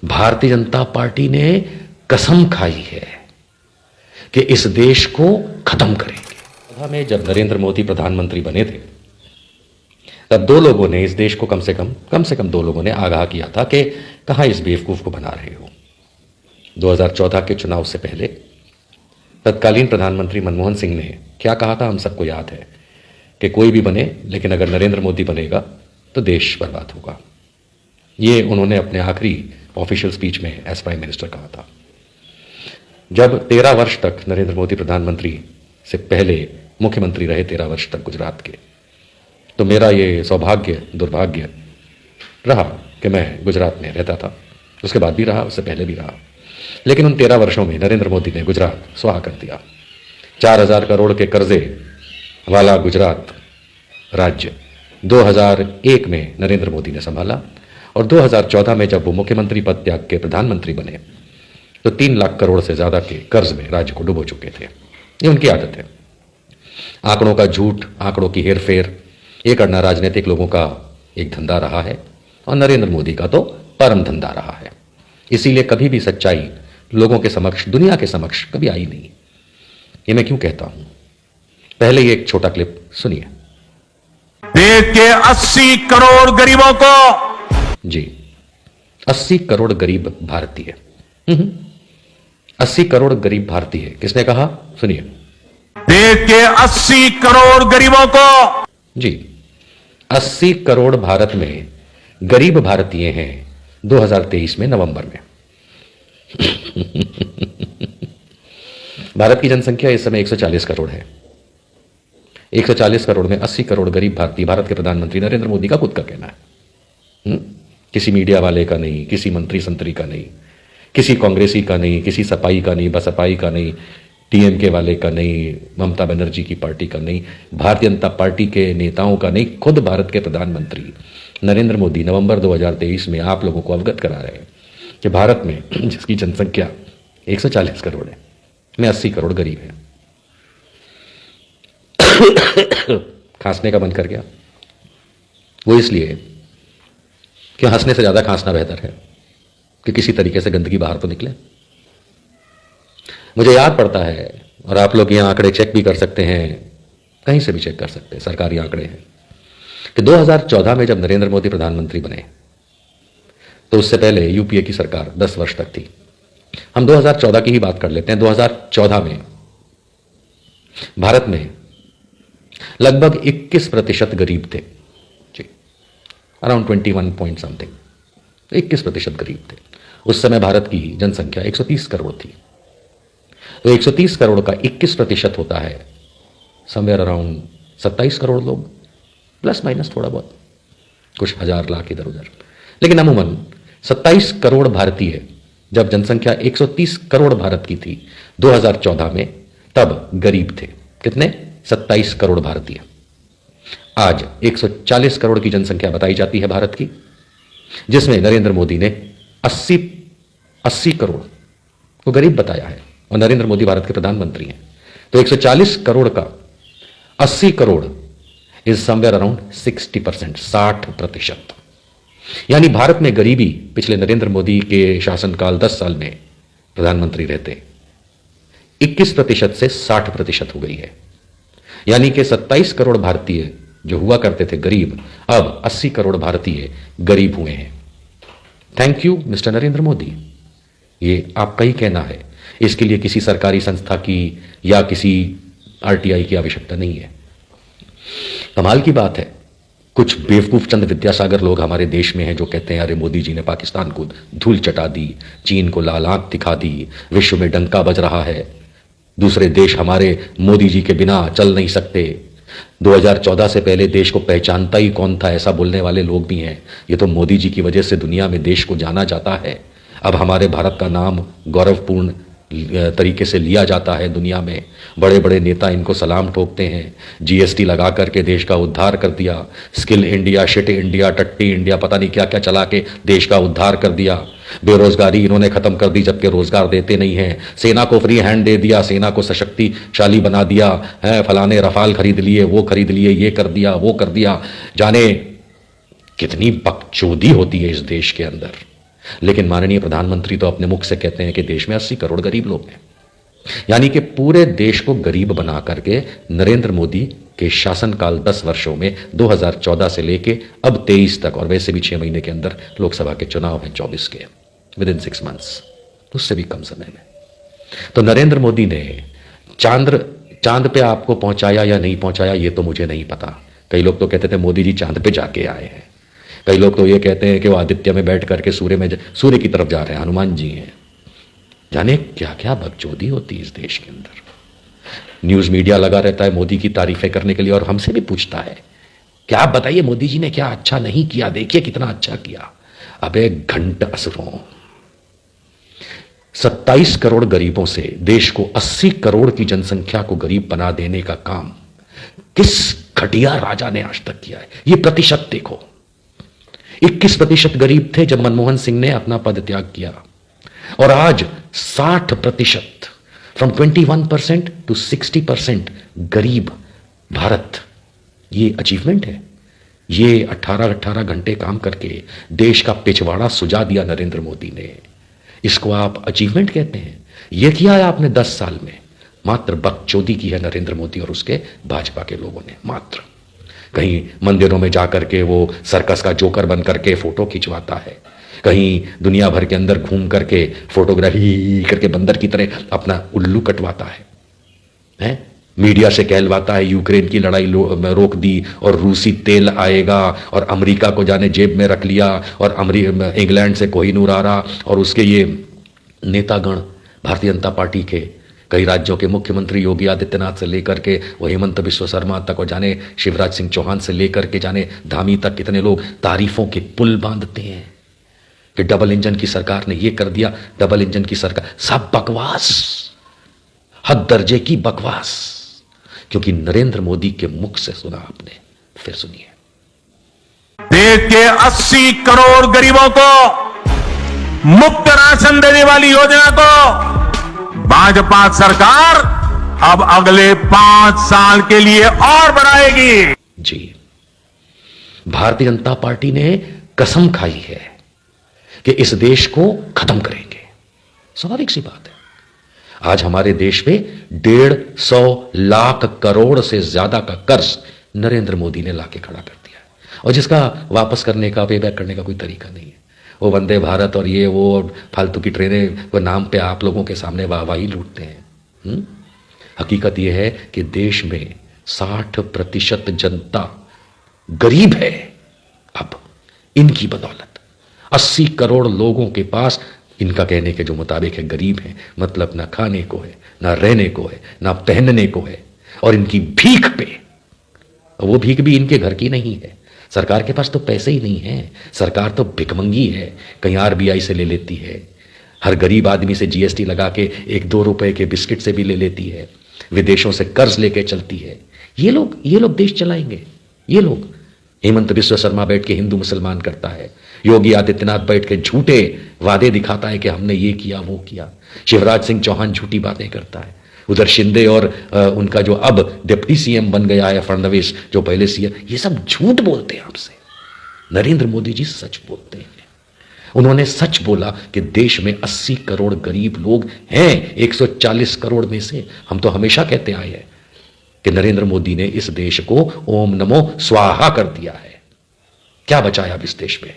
Bharatiya Janata party ने कसम खाई है कि इस देश को खत्म करेंगे। में जब नरेंद्र मोदी प्रधानमंत्री बने थे तब दो लोगों ने इस देश को कम से कम दो लोगों ने आगाह किया था कि कहां इस बेवकूफ को बना रहे हो। 2014 के चुनाव से पहले तत्कालीन प्रधानमंत्री मनमोहन सिंह ने क्या कहा था, हम सबको याद है कि कोई भी बने लेकिन अगर नरेंद्र मोदी बनेगा तो देश बर्बाद होगा। ये उन्होंने अपने आखिरी ऑफिशियल स्पीच में एज प्राइम मिनिस्टर कहा था। जब 13 वर्ष तक नरेंद्र मोदी प्रधानमंत्री से पहले मुख्यमंत्री रहे, 13 वर्ष तक गुजरात के, तो मेरा ये सौभाग्य दुर्भाग्य रहा कि मैं गुजरात में रहता था। उसके बाद भी रहा, उससे पहले भी रहा। लेकिन उन 13 वर्षों में नरेंद्र मोदी ने गुजरात स्वाहा कर दिया। 4000 करोड़ के कर्जे वाला गुजरात राज्य 2001 में नरेंद्र मोदी ने संभाला और 2014 में जब वो मुख्यमंत्री पद त्याग के प्रधानमंत्री बने तो 3 लाख करोड़ से ज्यादा के कर्ज में राज्य को डुबो चुके थे। ये उनकी आदत है, आंकड़ों का झूठ, आंकड़ों की हेरफेर, ये करना राजनीतिक लोगों का एक धंधा रहा है और नरेंद्र मोदी का तो परम धंधा रहा है। इसीलिए कभी भी सच्चाई लोगों के समक्ष, दुनिया के समक्ष कभी आई नहीं। ये मैं क्यों कहता हूं, पहले ये एक छोटा क्लिप सुनिए। देश के 80 करोड़ गरीबों को, जी 80 करोड़ गरीब भारतीय, 80 करोड़ गरीब भारतीय, किसने कहा, सुनिए। देश के 80 करोड़ गरीबों को, जी 80 करोड़ भारत में गरीब भारतीय हैं 2023 में नवंबर में। भारत की जनसंख्या इस समय 140 करोड़ है। 140 करोड़ में 80 करोड़ गरीब भारतीय, भारत के प्रधानमंत्री नरेंद्र मोदी का खुद का कहना है। किसी मीडिया वाले का नहीं, किसी मंत्री संतरी का नहीं, किसी कांग्रेसी का नहीं, किसी सपाई का नहीं, बसपाई का नहीं, टीएमके वाले का नहीं, ममता बनर्जी की पार्टी का नहीं, भारतीय जनता पार्टी के नेताओं का नहीं, खुद भारत के प्रधानमंत्री नरेंद्र मोदी नवंबर 2023 में आप लोगों को अवगत करा रहे हैं कि भारत में जिसकी जनसंख्या 140 करोड़ है में 80 करोड़ गरीब है। खांसने का मन कर गया, वो इसलिए कि हंसने से ज्यादा खांसना बेहतर है कि किसी तरीके से गंदगी बाहर तो निकले। मुझे याद पड़ता है, और आप लोग यहां आंकड़े चेक भी कर सकते हैं, कहीं से भी चेक कर सकते हैं, सरकारी आंकड़े हैं, कि 2014 में जब नरेंद्र मोदी प्रधानमंत्री बने तो उससे पहले यूपीए की सरकार 10 वर्ष तक थी। हम 2014 की ही बात कर लेते हैं। 2014 में भारत में लगभग 21% गरीब थे, जी अराउंड 21 पॉइंट समथिंग, 21% गरीब थे। उस समय भारत की जनसंख्या 130 करोड़ थी। तो 130 करोड़ का 21% होता है समवेयर अराउंड 27 करोड़ लोग, प्लस माइनस थोड़ा बहुत, कुछ हजार लाख इधर उधर, लेकिन अमूमन 27 करोड़ भारतीय जब जनसंख्या 130 करोड़ भारत की थी 2014 में, तब गरीब थे कितने, 27 करोड़ भारतीय। आज 140 करोड़ की जनसंख्या बताई जाती है भारत की, जिसमें नरेंद्र मोदी ने 80 करोड़ को गरीब बताया है और नरेंद्र मोदी भारत के प्रधानमंत्री हैं। तो 140 करोड़ का 80 करोड़ इज समवेयर अराउंड 60%, 60%। यानी भारत में गरीबी पिछले नरेंद्र मोदी के शासनकाल 10 साल में प्रधानमंत्री रहते 21% से 60% हो गई है। यानी कि 27 करोड़ भारतीय जो हुआ करते थे गरीब, अब 80 करोड़ भारतीय गरीब हुए हैं। Thank you mister Narendra Modi. ये आपका ही कहना है, इसके लिए किसी सरकारी संस्था की या किसी आरटीआई की आवश्यकता नहीं है। कमाल की बात है, कुछ बेवकूफ चंद विद्यासागर लोग हमारे देश में हैं जो कहते हैं अरे मोदी जी ने पाकिस्तान को धूल चटा दी, चीन को लाल आंख दिखा दी, विश्व में डंका बज रहा है, दूसरे देश हमारे मोदी जी के बिना चल नहीं सकते। 2014 से पहले देश को पहचानता ही कौन था, ऐसा बोलने वाले लोग भी हैं। ये तो मोदी जी की वजह से दुनिया में देश को जाना जाता है। अब हमारे भारत का नाम गौरवपूर्ण तरीके से लिया जाता है दुनिया में। बड़े बड़े नेता इनको सलाम ठोकते हैं। जीएसटी लगा करके देश का उद्धार कर दिया, स्किल इंडिया, शिट इंडिया, टट्टी इंडिया, पता नहीं क्या क्या चला के देश का उद्धार कर दिया। बेरोजगारी इन्होंने खत्म कर दी जबकि रोजगार देते नहीं हैं। सेना को फ्री हैंड दे दिया, सेना को सशक्तिशाली बना दिया है। फलाने रफाल खरीद लिए, वो खरीद लिए, ये कर दिया, वो कर दिया। जाने कितनी बकचोदी होती है इस देश के अंदर। लेकिन माननीय प्रधानमंत्री तो अपने मुख से कहते हैं कि देश में 80 करोड़ गरीब लोग हैं। यानी कि पूरे देश को गरीब बना करके नरेंद्र मोदी के शासनकाल 10 वर्षों में 2014 से लेके अब 23 तक, और वैसे भी 6 महीने के अंदर लोकसभा के चुनाव हैं 24 के, विद इन 6 मंथ्स, उससे भी कम समय में। तो नरेंद्र मोदी ने चांद पे आपको पहुंचाया या नहीं पहुंचाया ये तो मुझे नहीं पता। कई लोग तो कहते थे मोदी जी चांद पे जाके आए हैं, कई लोग तो ये कहते हैं कि वो आदित्य में बैठ करके सूर्य की तरफ जा रहे हैं, हनुमान जी हैं। जाने क्या क्या बकचोदी होती है इस देश के अंदर। न्यूज मीडिया लगा रहता है मोदी की तारीफें करने के लिए और हमसे भी पूछता है क्या आप बताइए मोदी जी ने क्या अच्छा नहीं किया, देखिए कितना अच्छा किया। अबे घंटा असुरों, 27 करोड़ गरीबों से देश को 80 करोड़ की जनसंख्या को गरीब बना देने का काम किस घटिया राजा ने आज तक किया है। ये प्रतिशत देखो, 21% गरीब थे जब मनमोहन सिंह ने अपना पद त्याग किया, और आज 60%, फ्रॉम 21% टू 60% गरीब भारत। ये अचीवमेंट है। ये 18 घंटे काम करके देश का पिछवाड़ा सुझा दिया नरेंद्र मोदी ने। इसको आप अचीवमेंट कहते हैं? यह किया है आपने 10 साल में। मात्र बकचोदी की है नरेंद्र मोदी और उसके भाजपा के लोगों ने। मात्र कहीं मंदिरों में जाकर के वो सर्कस का जोकर बन करके फोटो खिंचवाता है, कहीं दुनिया भर के अंदर घूम करके फोटोग्राफी करके बंदर की तरह अपना उल्लू कटवाता है? मीडिया से कहलवाता है यूक्रेन की लड़ाई रोक दी और रूसी तेल आएगा, और अमेरिका को जाने जेब में रख लिया, और इंग्लैंड से कोहिनूर आ रहा, और उसके ये नेतागण भारतीय जनता पार्टी के कई राज्यों के मुख्यमंत्री योगी आदित्यनाथ से लेकर के वो हेमंत बिस्वा शर्मा तक, और जाने शिवराज सिंह चौहान से लेकर के जाने धामी तक कितने लोग तारीफों के पुल बांधते हैं कि डबल इंजन की सरकार ने ये कर दिया, डबल इंजन की सरकार। सब बकवास, हद दर्जे की बकवास, क्योंकि नरेंद्र मोदी के मुख से सुना आपने। फिर सुनिए। देश के 80 करोड़ गरीबों को मुफ्त राशन देने वाली योजना को भाजपा सरकार अब अगले 5 साल के लिए और बढ़ाएगी। जी, भारतीय जनता पार्टी ने कसम खाई है कि इस देश को खत्म करेंगे। स्वाभाविक सी बात है। आज हमारे देश में 150 लाख करोड़ से ज्यादा का कर्ज नरेंद्र मोदी ने लाके खड़ा कर दिया है, और जिसका वापस करने का, पे बैक करने का कोई तरीका नहीं है। वो वंदे भारत और ये वो फालतू की ट्रेनें को नाम पे आप लोगों के सामने वाहवाही लूटते हैं। हकीकत यह है कि देश में 60% जनता गरीब है। अब इनकी बदौलत 80 करोड़ लोगों के पास, इनका कहने के जो मुताबिक है, गरीब है, मतलब ना खाने को है, ना रहने को है, ना पहनने को है, और इनकी भीख पे, वो भीख भी इनके घर की नहीं है। सरकार के पास तो पैसे ही नहीं है, सरकार तो भिकमंगी है, कहीं आरबीआई से ले लेती है, हर गरीब आदमी से जीएसटी लगा के 1-2 रुपए के बिस्किट से भी ले लेती है, विदेशों से कर्ज लेके चलती है। ये लोग देश चलाएंगे। ये लोग, हेमंत बिस्वा शर्मा बैठ के हिंदू मुसलमान करता है, योगी आदित्यनाथ बैठ के झूठे वादे दिखाता है कि हमने ये किया वो किया, शिवराज सिंह चौहान झूठी बातें करता है, उधर शिंदे और उनका जो अब डिप्टी सीएम बन गया है फडणवीस, जो पहले सीएम, ये सब झूठ बोलते हैं आपसे। नरेंद्र मोदी जी सच बोलते हैं। उन्होंने सच बोला कि देश में 80 करोड़ गरीब लोग हैं 140 करोड़ में से। हम तो हमेशा कहते आए हैं कि नरेंद्र मोदी ने इस देश को ओम नमो स्वाहा कर दिया है। क्या बचाया अब इस देश में?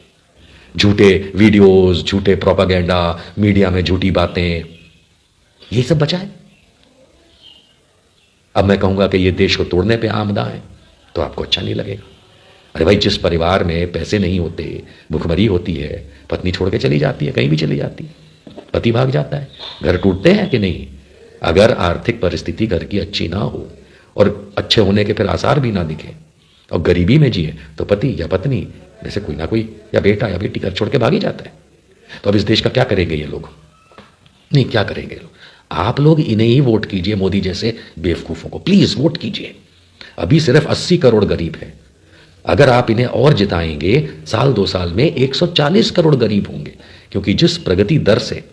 झूठे वीडियोस, झूठे प्रोपागेंडा, मीडिया में झूठी बातें, ये सब बचा है। अब मैं कहूंगा कि ये देश को तोड़ने पे आमदा है तो आपको अच्छा नहीं लगेगा। अरे भाई, जिस परिवार में पैसे नहीं होते, भुखमरी होती है, पत्नी छोड़ के चली जाती है, कहीं भी चली जाती है, पति भाग जाता है, घर टूटते हैं कि नहीं? अगर आर्थिक परिस्थिति घर की अच्छी ना हो और अच्छे होने के फिर आसार भी ना दिखे और गरीबी में जिए, तो पति या पत्नी में से कोई ना कोई, या बेटा या बेटी घर छोड़ के भाग ही जाता है। तो अब इस देश का क्या करेंगे ये लोग? नहीं, क्या करेंगे लोग? आप लोग इन्हें ही वोट कीजिए, मोदी जैसे बेवकूफों को प्लीज वोट कीजिए। अभी सिर्फ 80 करोड़ गरीब है। अगर आप इन्हें और जिताएंगे, साल 2 साल में 140 करोड़ गरीब होंगे, क्योंकि जिस प्रगति दर से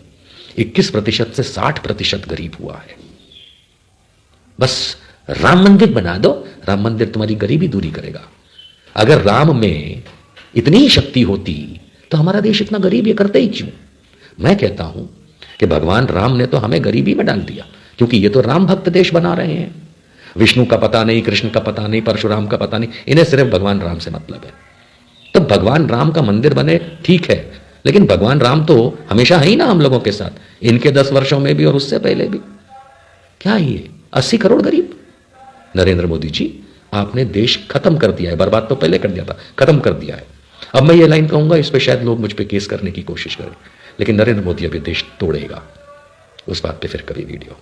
21% से 60% गरीब हुआ है। बस राम मंदिर बना दो, राम मंदिर तुम्हारी गरीबी दूरी करेगा। अगर राम में इतनी शक्ति होती तो हमारा देश इतना गरीब ये करते ही क्यों? मैं कहता हूं कि भगवान राम ने तो हमें गरीबी में डाल दिया, क्योंकि ये तो राम भक्त देश बना रहे हैं। विष्णु का पता नहीं, कृष्ण का पता नहीं, परशुराम का पता नहीं, इन्हें सिर्फ भगवान राम से मतलब है। तो भगवान राम का मंदिर बने ठीक है, लेकिन भगवान राम तो हमेशा है ही ना हम लोगों के साथ, इनके 10 वर्षों में भी और उससे पहले भी। क्या ये 80 करोड़ गरीब? नरेंद्र मोदी जी, आपने देश खत्म कर दिया है, बर्बाद तो पहले कर दिया था, खत्म कर दिया है। अब मैं ये लाइन कहूंगा, इस पे शायद लोग मुझ पे केस करने की कोशिश करें, लेकिन नरेंद्र मोदी अभी देश तोड़ेगा। उस बात पे फिर कभी वीडियो।